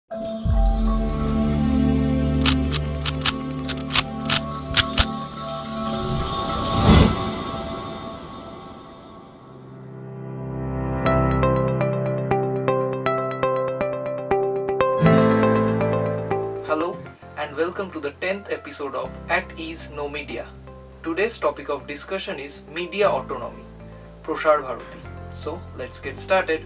Hello and welcome to the 10th episode of At Ease No Media. Today's topic of discussion is media autonomy, Prasar Bharati. So let's get started.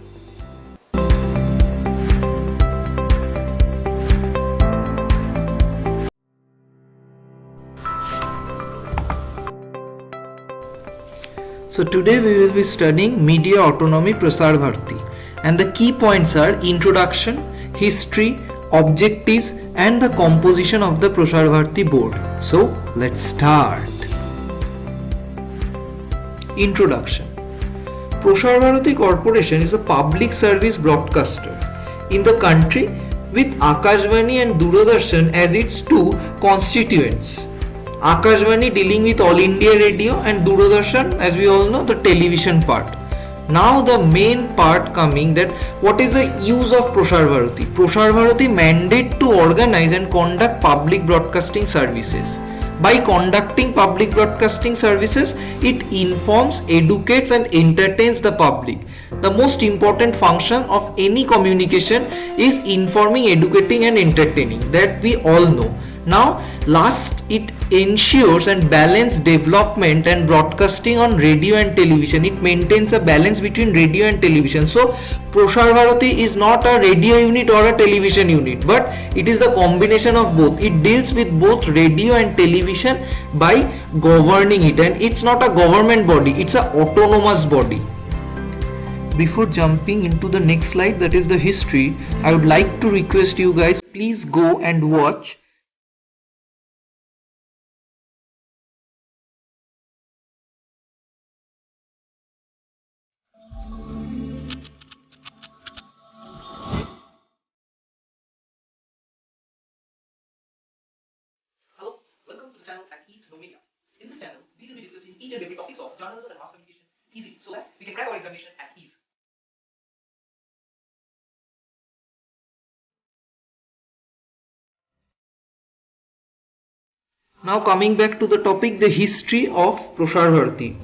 So today we will be studying media autonomy, Prasar Bharati, and the key points are introduction, history, objectives and the composition of the Prasar Bharati board. So let's start. Introduction. Prasar Bharati Corporation is a public service broadcaster in the country with Akashvani and Doordarshan as its two constituents. Akashvani dealing with All India Radio and Doordarshan, as we all know, the television part. Now the main part coming, that what is the use of Prasar Bharati? Prasar Bharati mandate to organize and conduct public broadcasting services. By conducting public broadcasting services, it informs, educates and entertains the public. The most important function of any communication is informing, educating and entertaining, that we all know. Now last, it ensures and balance development and broadcasting on radio and television. It maintains a balance between radio and television. So Prasar Bharati is not a radio unit or a television unit, but it is a combination of both. It deals with both radio and television by governing it, and it's not a government body, it's an autonomous body. Before jumping into the next slide, that is the history, I would like to request you guys, please go and watch channel at Ease No Media. In this channel, we will be discussing each and every topics of journalism and mass communication easy, so that we can crack our examination at ease. Now coming back to the topic, the history of Prasar Bharati.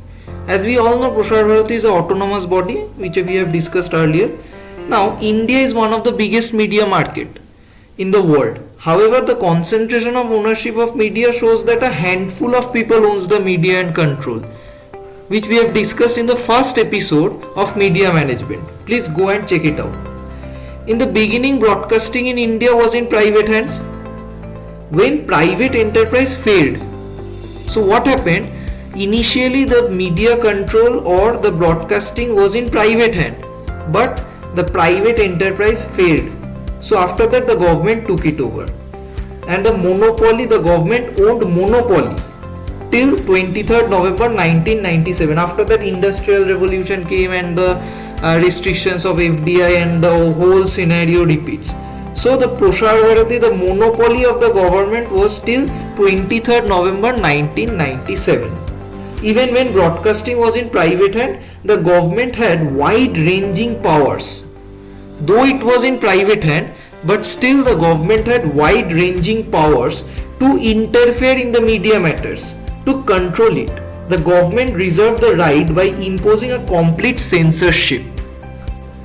As we all know, Prasar Bharati is an autonomous body which we have discussed earlier. Now India is one of the biggest media market in the world. However, the concentration of ownership of media shows that a handful of people owns the media and control, which we have discussed in the first episode of media management. Please go and check it out. In the beginning, broadcasting in India was in private hands. When private enterprise failed, so what happened? Initially the media control or the broadcasting was in private hand, but the private enterprise failed. So after that the government took it over, and the monopoly, the government owned monopoly till 23rd November 1997. After that industrial revolution came and the restrictions of FDI and the whole scenario repeats. So the Prasar Bharati, the monopoly of the government was till 23rd November 1997. Even when broadcasting was in private hand, the government had wide-ranging powers. Though it was in private hand, but still the government had wide-ranging powers to interfere in the media matters, to control it. The government reserved the right by imposing a complete censorship.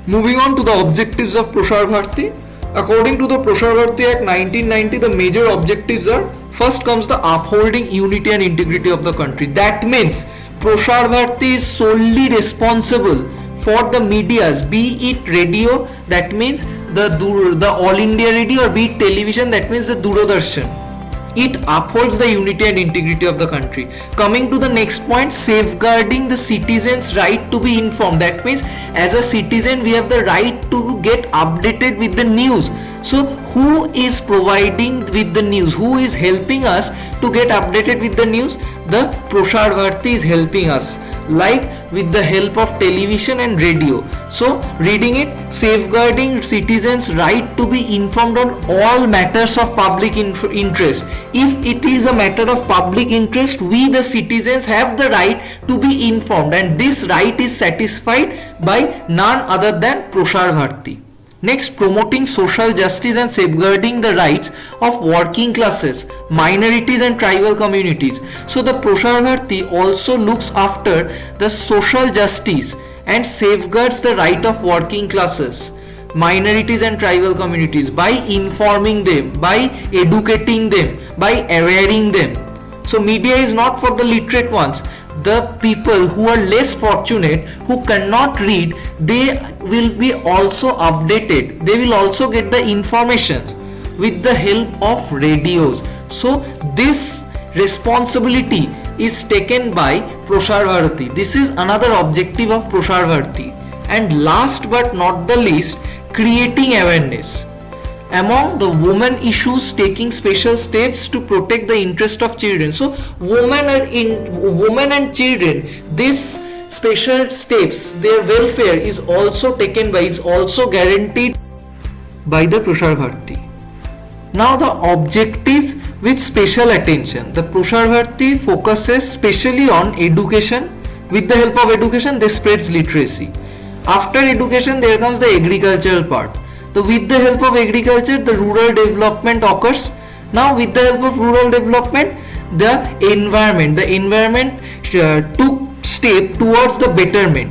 Moving on to the objectives of Prasar Bharati. According to the Prasar Bharati Act 1990, the major objectives are: first comes the upholding unity and integrity of the country. That means Prasar Bharati is solely responsible for the medias, be it radio, that means the All India Radio, or be it television, that means the Doordarshan. It upholds the unity and integrity of the country. Coming to the next point, safeguarding the citizens' right to be informed. That means as a citizen we have the right to get updated with the news. So who is providing with the news? Who is helping us to get updated with the news? The Prasar Bharati is helping us, like with the help of television and radio. So reading it, safeguarding citizens' right to be informed on all matters of public interest. If it is a matter of public interest, we the citizens have the right to be informed, and this right is satisfied by none other than Prasar Bharati. Next, promoting social justice and safeguarding the rights of working classes, minorities and tribal communities. So the Prasar Bharati also looks after the social justice and safeguards the right of working classes, minorities and tribal communities by informing them, by educating them, by awareing them. So media is not for the literate ones. The people who are less fortunate, who cannot read, they will be also updated. They will also get the information with the help of radios. So this responsibility is taken by Prasar Bharati. This is another objective of Prasar Bharati. And last but not the least, creating awareness among the women issues, taking special steps to protect the interest of children. So women and children, this special steps, their welfare is also taken by, is also guaranteed by the Prasar Bharati. Now the objectives with special attention. The Prasar Bharati focuses specially on education. With the help of education, they spreads literacy. After education, there comes the agricultural part. So with the help of agriculture, the rural development occurs. Now with the help of rural development, the environment took step towards the betterment.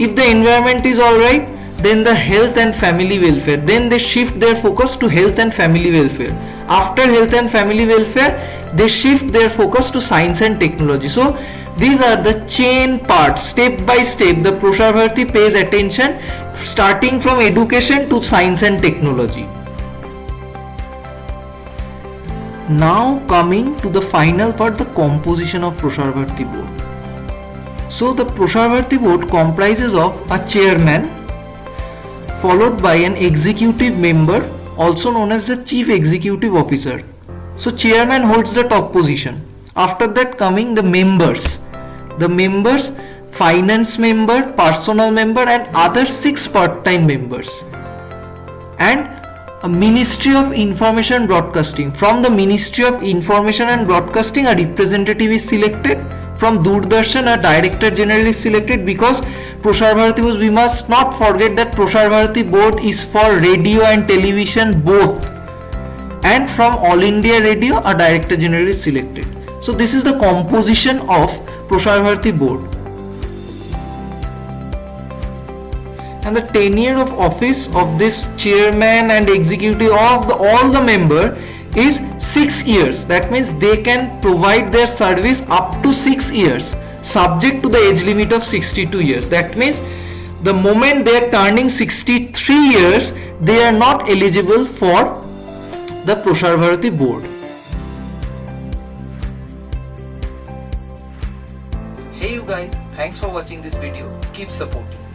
If the environment is alright, then the health and family welfare. Then they shift their focus to health and family welfare. After health and family welfare, they shift their focus to science and technology. So these are the chain parts. Step by step, the Prasar Bharati pays attention, starting from education to science and technology. Now coming to the final part, the composition of Prasar Bharati board. So the Prasar Bharati board comprises of a chairman, followed by an executive member, also known as the chief executive officer. So chairman holds the top position. After that coming the members. The members, finance member, personal member and other 6 part-time members. And a Ministry of Information Broadcasting. From the Ministry of Information and Broadcasting, a representative is selected. From Doordarshan, a Director General is selected, because Prasar Bharati board, we must not forget that Prasar Bharati board is for radio and television both. And from All India Radio, a Director General is selected. So this is the composition of Prasar Bharati board. And the tenure of office of this chairman and executive of all the member is 6 years. That means they can provide their service up to 6 years, subject to the age limit of 62 years. That means the moment they are turning 63 years, they are not eligible for the Prasar Bharati board. Hey you guys, thanks for watching this video. Keep supporting.